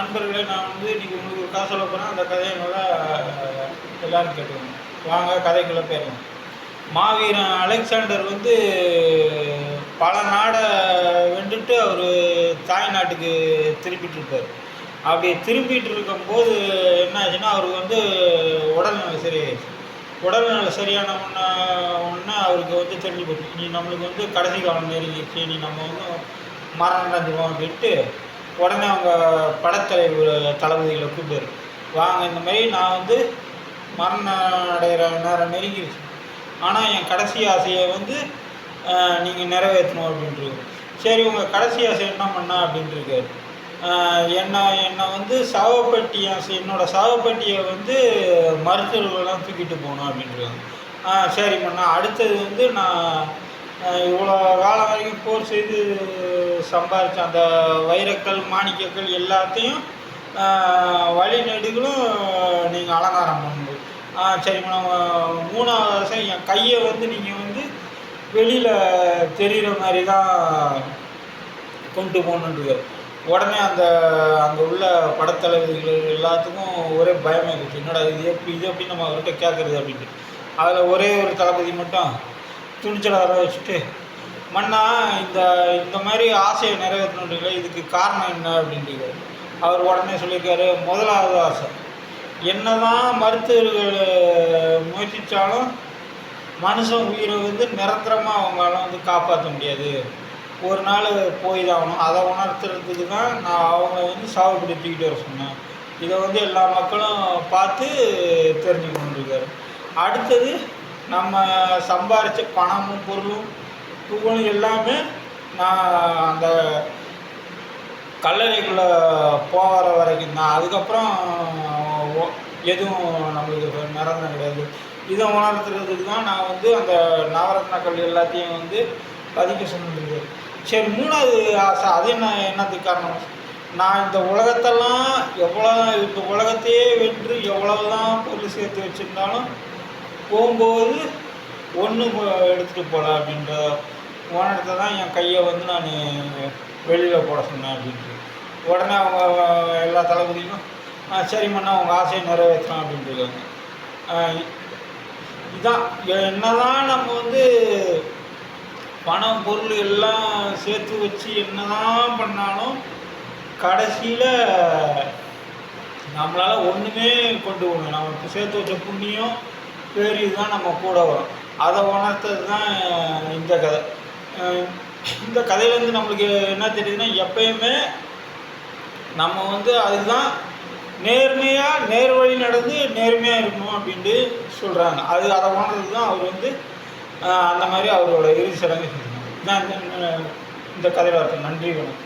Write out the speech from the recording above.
நண்பர்களே, நான் வந்து இன்றைக்கி உங்களுக்கு ஒரு கதை சொல்ல போகிறேன். அந்த கதையை நல்லா எல்லோரும் கேட்டுக்கோங்க. வாங்க கதைக்குள்ளே போயிடலாம். மாவீரன் அலெக்சாண்டர் வந்து பல நாடை வென்றுட்டு அவர் தாய் நாட்டுக்கு திரும்பிட்டு இருப்பார். அப்படி திரும்பிட்டு இருக்கும்போது என்ன ஆச்சுன்னா, அவருக்கு வந்து உடல்நிலை சரியாயிடுச்சு. உடல்நிலை சரியான ஒன்று அவருக்கு வந்து தெரிஞ்சு போச்சு. இனி நம்மளுக்கு வந்து கடைசி காலம் நெருங்கிடுச்சு, இனி நம்ம வந்து மரணம் அடைஞ்சிருவோம் அப்படின்ட்டு உடனே அவங்க படத்தலைவர் தளபதிகளை கூப்பிட்டாரு. வாங்க, இந்த மாதிரி நான் வந்து மரணம் அடைகிற நேரம் நெருங்கிடுச்சு, ஆனால் என் கடைசி ஆசையை வந்து நீங்கள் நிறைவேற்றணும் அப்படின்ட்டு. சரி, உங்கள் கடைசி ஆசை என்ன பண்ணா அப்படின்ட்டுருக்காரு. என்னை வந்து சாவப்பட்டி என்னோடய சாவப்பட்டியை வந்து மருத்துவர்கள்லாம் தூக்கிட்டு போகணும் அப்படின்ட்டுருக்காங்க. சரி பண்ணா, அடுத்தது வந்து நான் இவ்வளோ காலம் வரைக்கும் போர் செய்து சம்பாதிச்ச அந்த வைரக்கல் மாணிக்கக்கல் எல்லாத்தையும் வழிநெடுகளும் நீங்கள் அலங்காரம் பண்ணணும். சரி மேடம். 3வது ஆசை, என் கையை வந்து நீங்கள் வந்து வெளியில் தெரிகிற மாதிரி தான் கொண்டு போகணுன்றது. உடனே அங்கே உள்ள படத்தளபதிகள் எல்லாத்துக்கும் ஒரே பயமாக இருந்துச்சு. என்னடா இது எப்படி நம்ம அவர்கிட்ட கேட்குறது அப்படின்ட்டு. அதில் ஒரே ஒரு தளபதி மட்டும் துணிச்சலை வர வச்சுட்டு, மன்னா இந்த மாதிரி ஆசையை நிறைவேற்றணுன்றீங்களே, இதுக்கு காரணம் என்ன அப்படின்ட்டு அவர் உடனே சொல்லியிருக்காரு. முதலாவது ஆசை, என்ன தான் மருத்துவர்கள் முயற்சித்தாலும் மனுஷன் உயிரை வந்து நிரந்தரமாக அவங்களால வந்து காப்பாற்ற முடியாது. ஒரு நாள் போய் தான் ஆகணும். அதை உணர்த்துறதுக்கு தான் நான் அவங்கள வந்து சாவுப்படுத்திக்கிட்டு வர சொன்னேன். இதை வந்து எல்லா மக்களும் பார்த்து தெரிஞ்சுக்கணுன்றிருக்காரு. அடுத்தது, நம்ம சம்பாரித்த பணமும் பொருளும் புகழும் எல்லாமே நான் அந்த கல்லறைக்குள்ளே போகிற வரைக்கும் தான். அதுக்கப்புறம் எதுவும் நம்மளுக்கு நிரந்தரம் கிடையாது. இதை உணர்த்துறதுக்கு தான் நான் வந்து அந்த நவரத்னக்கல் எல்லாத்தையும் வந்து பதிக்க சொன்னது. சரி, 3வது ஆசை, அது என்னத்துக்கு காரணம், நான் இந்த உலகத்தையே வென்று எவ்வளவு தான் பொருள் சேர்த்து வச்சுருந்தாலும் போகும்போது ஒன்று எடுத்துகிட்டு போகல அப்படின்ற உணர்த்தை தான் என் கையை வந்து நான் வெளியில் போட சொன்னேன் அப்படின்ட்டு. உடனே அவங்க எல்லா தளபதியும் சரி மண்ணா, அவங்க ஆசையை நிறைவேற்றலாம் அப்படின்ட்டுருக்காங்க. இதுதான், என்ன தான் நம்ம வந்து பணம் பொருள் எல்லாம் சேர்த்து வச்சு என்ன தான் பண்ணாலும் கடைசியில் நம்மளால் ஒன்றுமே கொண்டு போகணும். நமக்கு சேர்த்து வச்ச புண்ணியம் பேர் இதுதான் நம்ம கூட வரும். அதை உணர்த்தது தான் இந்த கதை. இந்த கதையிலேருந்து நம்மளுக்கு என்ன தெரியுதுன்னா, எப்பயுமே நம்ம வந்து அதுதான் நேர்மையாக நேர்வழி நடந்து நேர்மையாக இருக்கணும் அப்படின்ட்டு சொல்கிறாங்க. அதை உணர்றது தான் அவர் வந்து அந்த மாதிரி அவரோட இறுதி சடங்கு செஞ்சாங்க. இந்த கதையில் அர்த்தம். நன்றி, வணக்கம்.